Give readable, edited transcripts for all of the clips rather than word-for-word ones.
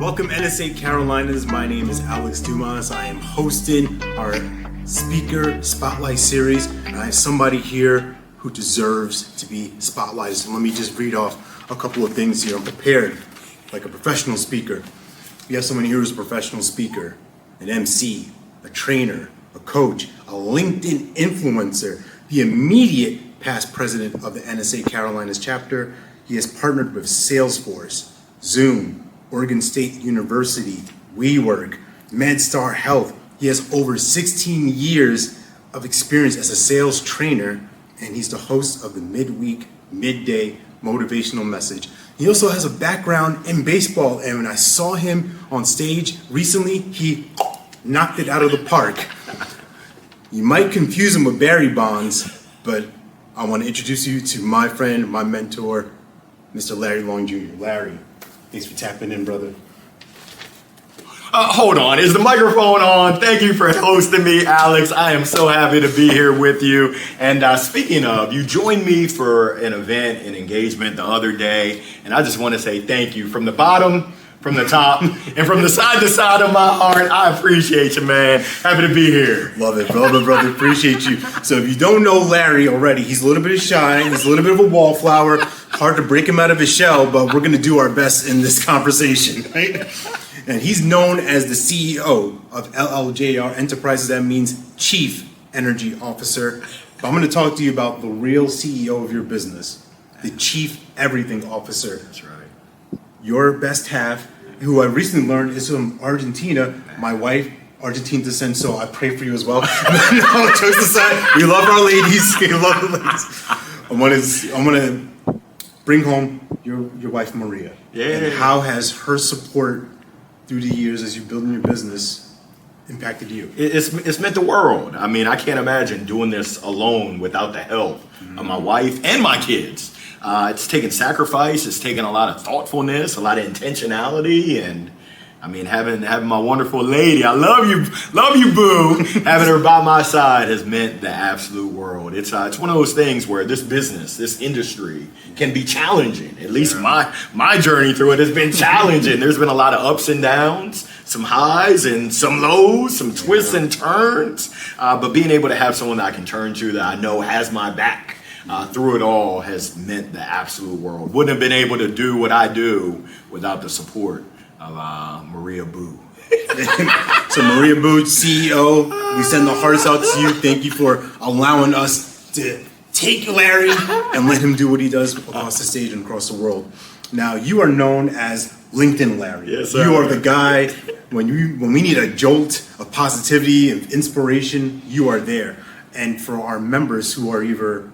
Welcome NSA Carolinas. My name is Alex Dumas. I am hosting our Speaker Spotlight Series, and I have somebody here who deserves to be spotlighted. So let me just read off a couple of things here. I'm prepared like a professional speaker. We have someone here who's a professional speaker, an MC, a trainer, a coach, a LinkedIn influencer, the immediate past president of the NSA Carolinas chapter. He has partnered with Salesforce, Zoom, Oregon State University, WeWork, MedStar Health. He has over 16 years of experience as a sales trainer, and he's the host of the midday motivational message. He also has a background in baseball, and when I saw him on stage recently, he knocked it out of the park. You might confuse him with Barry Bonds, but I want to introduce you to my friend, my mentor, Mr. Larry Long Jr. Larry, thanks for tapping in, brother. Hold on, is the microphone on? Thank you for hosting me, Alex. I am so happy to be here with you. And speaking of, you joined me for an event, an engagement the other day, and I just want to say thank you from the bottom, from the top, and from the side to side of my heart. I appreciate you, man. Happy to be here. Love it, brother. Appreciate you. So if you don't know Larry already, he's a little bit shy, he's a little bit of a wallflower. Hard to break him out of his shell, but we're going to do our best in this conversation, right? And he's known as the CEO of LLJR Enterprises. That means Chief Energy Officer. But I'm going to talk to you about the real CEO of your business, the Chief Everything Officer. That's right. Your best half, who I recently learned is from Argentina. My wife, Argentine descent, so I pray for you as well. No, jokes aside, we love our ladies. We love the ladies. I'm gonna bring home your wife Maria. Yeah. And how has her support through the years as you building your business impacted you? It's meant the world. I mean, I can't imagine doing this alone without the help of my wife and my kids. It's taken sacrifice. It's taken a lot of thoughtfulness, a lot of intentionality, and I mean, having my wonderful lady, I love you, boo. Having her by my side has meant the absolute world. It's one of those things where this business, this industry, can be challenging. At least my journey through it has been challenging. There's been a lot of ups and downs, some highs and some lows, some twists and turns. But being able to have someone that I can turn to that I know has my back through it all has meant the absolute world. Wouldn't have been able to do what I do without the support of Maria Boo. So Maria Boo, CEO, we send the hearts out to you. Thank you for allowing us to take Larry and let him do what he does across the stage and across the world. Now, you are known as LinkedIn Larry. Yes, sir. You are the guy, when we need a jolt of positivity and inspiration, you are there. And for our members who are either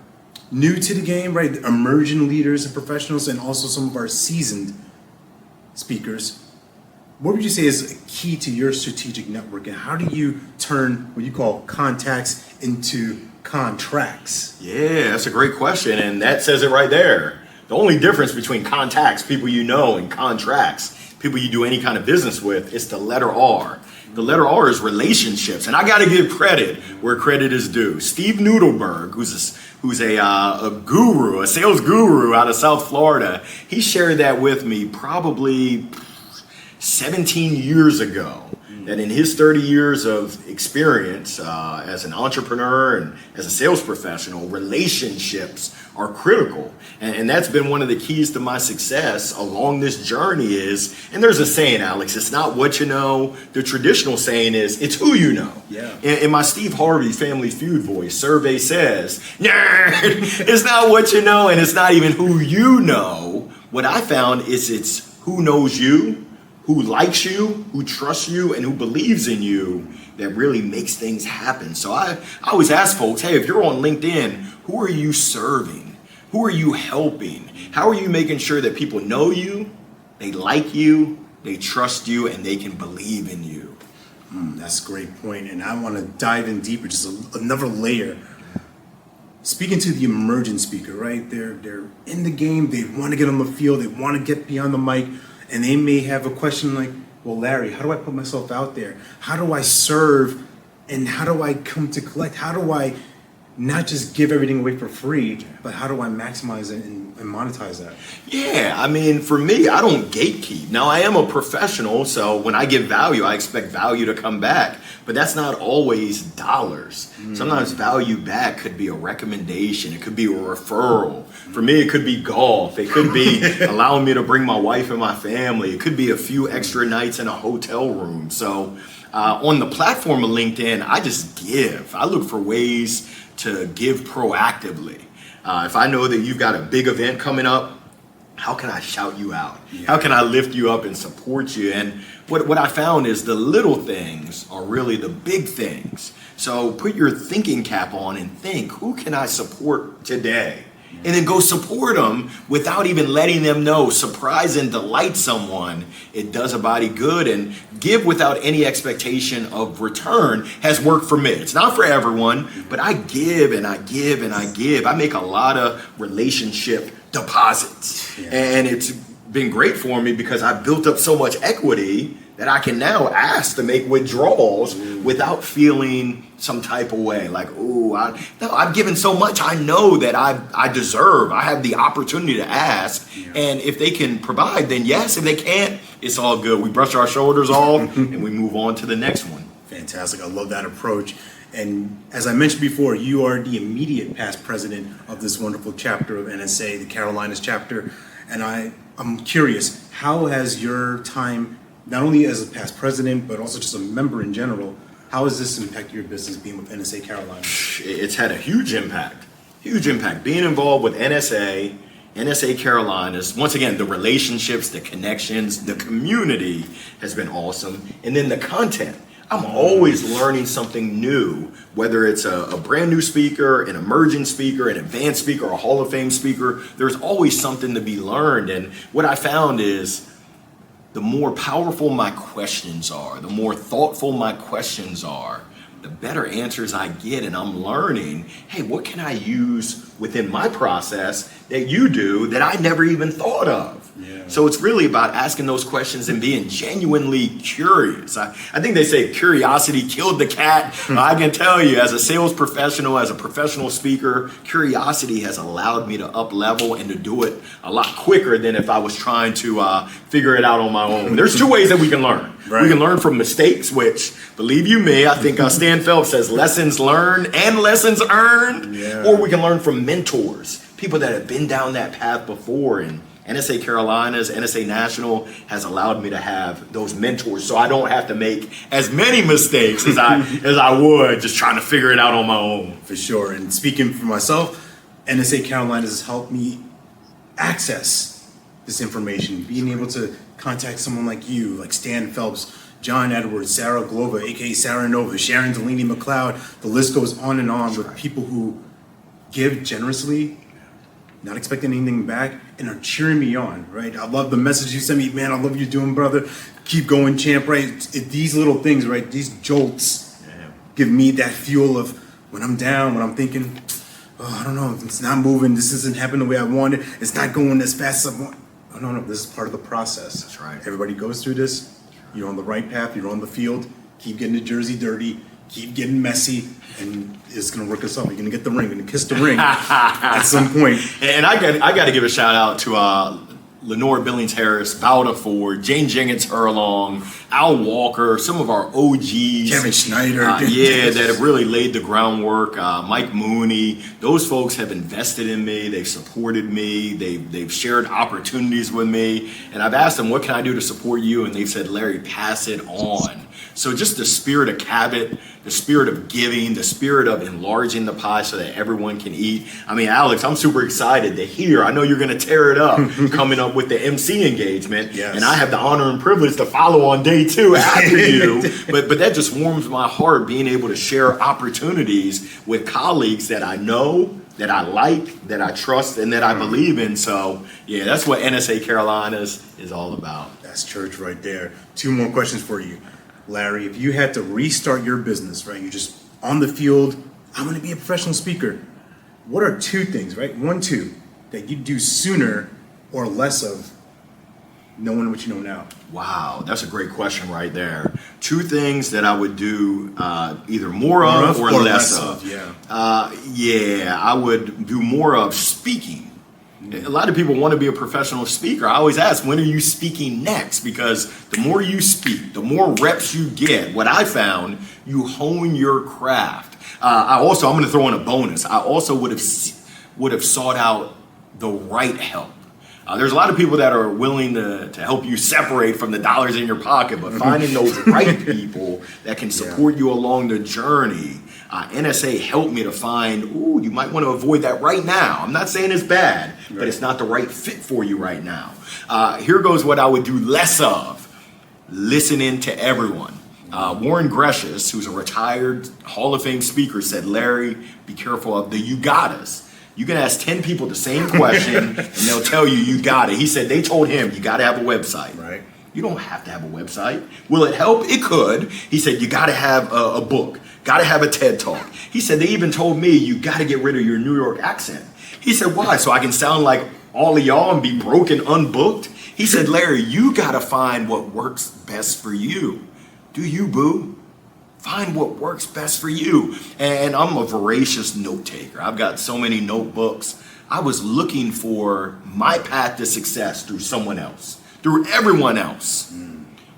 new to the game, right, emerging leaders and professionals, and also some of our seasoned speakers, what would you say is a key to your strategic network, and how do you turn what you call contacts into contracts? Yeah, that's a great question, and that says it right there. The only difference between contacts, people you know, and contracts, people you do any kind of business with, is the letter R. The letter R is relationships, and I got to give credit where credit is due. Steve Nudelberg, who's a guru, a sales guru out of South Florida, he shared that with me probably 17 years ago, that in his 30 years of experience as an entrepreneur and as a sales professional, relationships are critical. And that's been one of the keys to my success along this journey is, and there's a saying, Alex, it's not what you know. The traditional saying is, it's who you know. Yeah. In my Steve Harvey Family Feud voice, survey says, nerd, it's not what you know, and it's not even who you know. What I found is it's who knows you, who likes you, who trusts you, and who believes in you that really makes things happen. So I always ask folks, hey, if you're on LinkedIn, who are you serving? Who are you helping? How are you making sure that people know you, they like you, they trust you, and they can believe in you? That's a great point, and I want to dive in deeper, just another layer. Speaking to the emergent speaker, right? They're in the game, they want to get on the field, they want to get beyond the mic, and they may have a question like, well, Larry, how do I put myself out there? How do I serve? And how do I come to collect? How do I not just give everything away for free, but how do I maximize it and monetize that? Yeah, I mean, for me, I don't gatekeep. Now, I am a professional, so when I give value, I expect value to come back. But that's not always dollars. Sometimes value back could be a recommendation. It could be a referral. For me, it could be golf. It could be allowing me to bring my wife and my family. It could be a few extra nights in a hotel room. So on the platform of LinkedIn, I just give. I look for ways to give proactively. If I know that you've got a big event coming up, how can I shout you out? Yeah. How can I lift you up and support you? And what I found is the little things are really the big things. So put your thinking cap on and think, who can I support today? And then go support them without even letting them know. Surprise and delight someone. It does a body good, and give without any expectation of return has worked for me. It's not for everyone, but I give and I give and I give. I make a lot of relationship deposits, and it's been great for me because I've built up so much equity that I can now ask to make withdrawals without feeling some type of way. Like, I've given so much, I know that I deserve. I have the opportunity to ask. And if they can provide, then yes. If they can't, it's all good. We brush our shoulders off and we move on to the next one. Fantastic. I love that approach. And as I mentioned before, you are the immediate past president of this wonderful chapter of NSA, the Carolinas chapter. And I'm curious, how has your time, not only as a past president, but also just a member in general, how has this impacted your business being with NSA Carolinas? It's had a huge impact. Huge impact. Being involved with NSA Carolinas, once again, the relationships, the connections, the community has been awesome. And then the content. I'm always learning something new, whether it's a brand new speaker, an emerging speaker, an advanced speaker, a Hall of Fame speaker. There's always something to be learned. And what I found is the more powerful my questions are, the more thoughtful my questions are, the better answers I get. And I'm learning, hey, what can I use within my process that you do that I never even thought of? Yeah. So it's really about asking those questions and being genuinely curious. I think they say curiosity killed the cat. I can tell you, as a sales professional, as a professional speaker, curiosity has allowed me to up level and to do it a lot quicker than if I was trying to figure it out on my own. There's two ways that we can learn. Right. We can learn from mistakes, which, believe you me, I think Stan Phelps says lessons learned and lessons earned. Yeah. Or we can learn from mentors, people that have been down that path before. And NSA Carolinas, NSA National has allowed me to have those mentors, so I don't have to make as many mistakes as I would just trying to figure it out on my own. For sure. And speaking for myself, NSA Carolinas has helped me access this information, being able to contact someone like you, like Stan Phelps, John Edwards, Sarah Glover, aka Sarah Nova, Sharon Delaney McLeod. The list goes on and on with people who give generously, not expecting anything back, and are cheering me on, right? I love the message you sent me, man. I love what you're doing, brother. Keep going, champ, right? These little things, right? These jolts give me that fuel of when I'm down, when I'm thinking, I don't know, it's not moving. This isn't happening the way I wanted. It's not going as fast as I want. No, this is part of the process. That's right. Everybody goes through this. You're on the right path. You're on the field. Keep getting the jersey dirty. Keep getting messy, and it's gonna work us up. You're gonna get the ring. You're gonna kiss the ring at some point. And I got to give a shout out to Lenore Billings Harris, Valda Ford, Jane Jenkins Hurlong, Al Walker, some of our OGs. Kevin Schneider. That have really laid the groundwork. Mike Mooney. Those folks have invested in me. They've supported me. They've shared opportunities with me. And I've asked them, what can I do to support you? And they've said, Larry, pass it on. So just the spirit of Cabot, the spirit of giving, the spirit of enlarging the pie so that everyone can eat. I mean, Alex, I'm super excited to hear. I know you're going to tear it up coming up with the MC engagement. Yes. And I have the honor and privilege to follow on day 2 after you. But that just warms my heart, being able to share opportunities with colleagues that I know, that I like, that I trust, and that I believe in. So, yeah, that's what NSA Carolinas is all about. That's church right there. 2 more questions for you. Larry, if you had to restart your business, right, you're just on the field, I'm going to be a professional speaker. What are 2 things, right? 1, 2, that you'd do sooner or less of knowing what you know now? Wow, that's a great question right there. Two things that I would do either more of or less of. Yeah, I would do more of speaking. A lot of people want to be a professional speaker. I always ask, when are you speaking next? Because the more you speak, the more reps you get. What I found, you hone your craft. I'm going to throw in a bonus. I also would have sought out the right help. There's a lot of people that are willing to help you separate from the dollars in your pocket, but finding those right people that can support you along the journey. NSA helped me to find, you might want to avoid that right now. I'm not saying it's bad, but it's not the right fit for you right now. Here goes what I would do less of: listening to everyone. Warren Greshus, who's a retired Hall of Fame speaker, said, Larry, be careful of the you gottas. You can ask 10 people the same question and they'll tell you got it. He said they told him you got to have a website. Right. You don't have to have a website. Will it help? It could. He said you got to have a book, got to have a TED Talk. He said they even told me you got to get rid of your New York accent. He said, why? So I can sound like all of y'all and be broke and unbooked? He said, Larry, you got to find what works best for you. Do you, boo? Find what works best for you. And I'm a voracious note taker. I've got so many notebooks. I was looking for my path to success through someone else, through everyone else.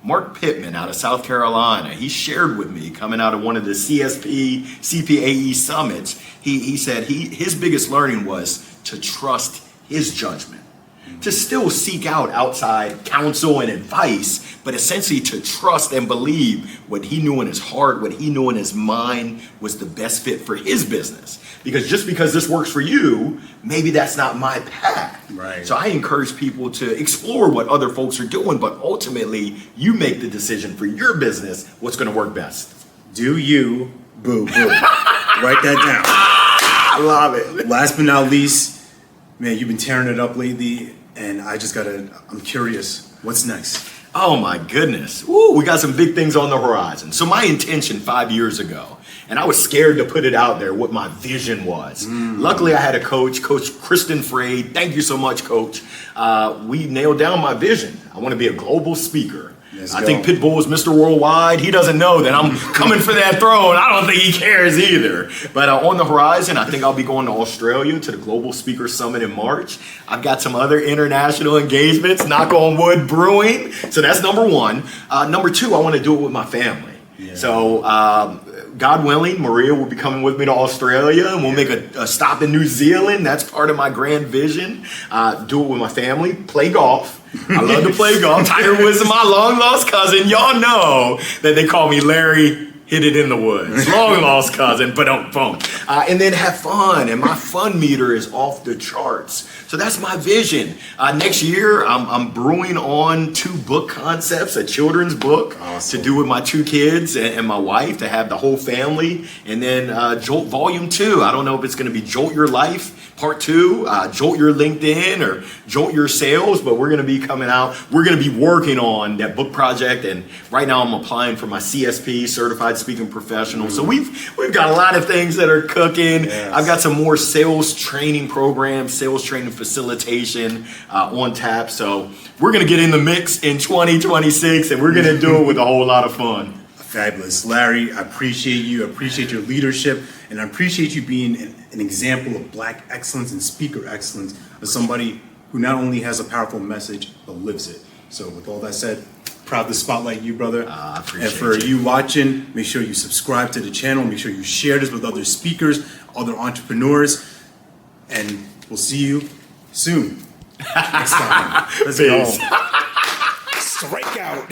Mark Pittman out of South Carolina, he shared with me coming out of one of the CPAE summits. He said his biggest learning was to trust his judgment. To still seek out outside counsel and advice, but essentially to trust and believe what he knew in his heart, what he knew in his mind was the best fit for his business. Because just because this works for you, maybe that's not my path. Right. So I encourage people to explore what other folks are doing, but ultimately you make the decision for your business, what's going to work best. Do you, boo, boo. Write that down. I love it. Last but not least, man, you've been tearing it up lately. And I'm curious, what's next? Oh my goodness. We got some big things on the horizon. So my intention 5 years ago, and I was scared to put it out there, what my vision was. Luckily, I had a coach, Coach Kristen Frey. Thank you so much, Coach. We nailed down my vision. I want to be a global speaker. I think Pitbull is Mr. Worldwide. He doesn't know that I'm coming for that throne. I don't think he cares either. But on the horizon, I think I'll be going to Australia to the Global Speaker Summit in March. I've got some other international engagements, knock on wood, brewing. So that's number one. Number two, I want to do it with my family. Yeah. So God willing, Maria will be coming with me to Australia, and we'll make a stop in New Zealand. That's part of my grand vision. Do it with my family, play golf. I love to play golf. Tiger Woods is my long lost cousin. Y'all know that they call me Larry Hit It in the Woods. Long lost cousin, but don't phone. And then have fun. And my fun meter is off the charts. So that's my vision. Next year, I'm brewing on 2 book concepts, a children's book to do with my 2 kids and my wife, to have the whole family. And then Jolt Volume 2. I don't know if it's going to be Jolt Your Life Part 2, Jolt Your LinkedIn or Jolt Your Sales, but we're going to be coming out. We're going to be working on that book project. And right now I'm applying for my CSP, Certified Speaking Professional. So we've got a lot of things that are cooking. Yes. I've got some more sales training programs, sales training facilitation on tap. So we're going to get in the mix in 2026, and we're going to do it with a whole lot of fun. Fabulous. Larry, I appreciate you. I appreciate your leadership, and I appreciate you being an example of Black excellence and speaker excellence, as somebody who not only has a powerful message, but lives it. So with all that said, proud to spotlight you, brother. I appreciate and for you watching, make sure you subscribe to the channel. Make sure you share this with other speakers, other entrepreneurs, and we'll see you soon. Next time. Let's go. Strike out.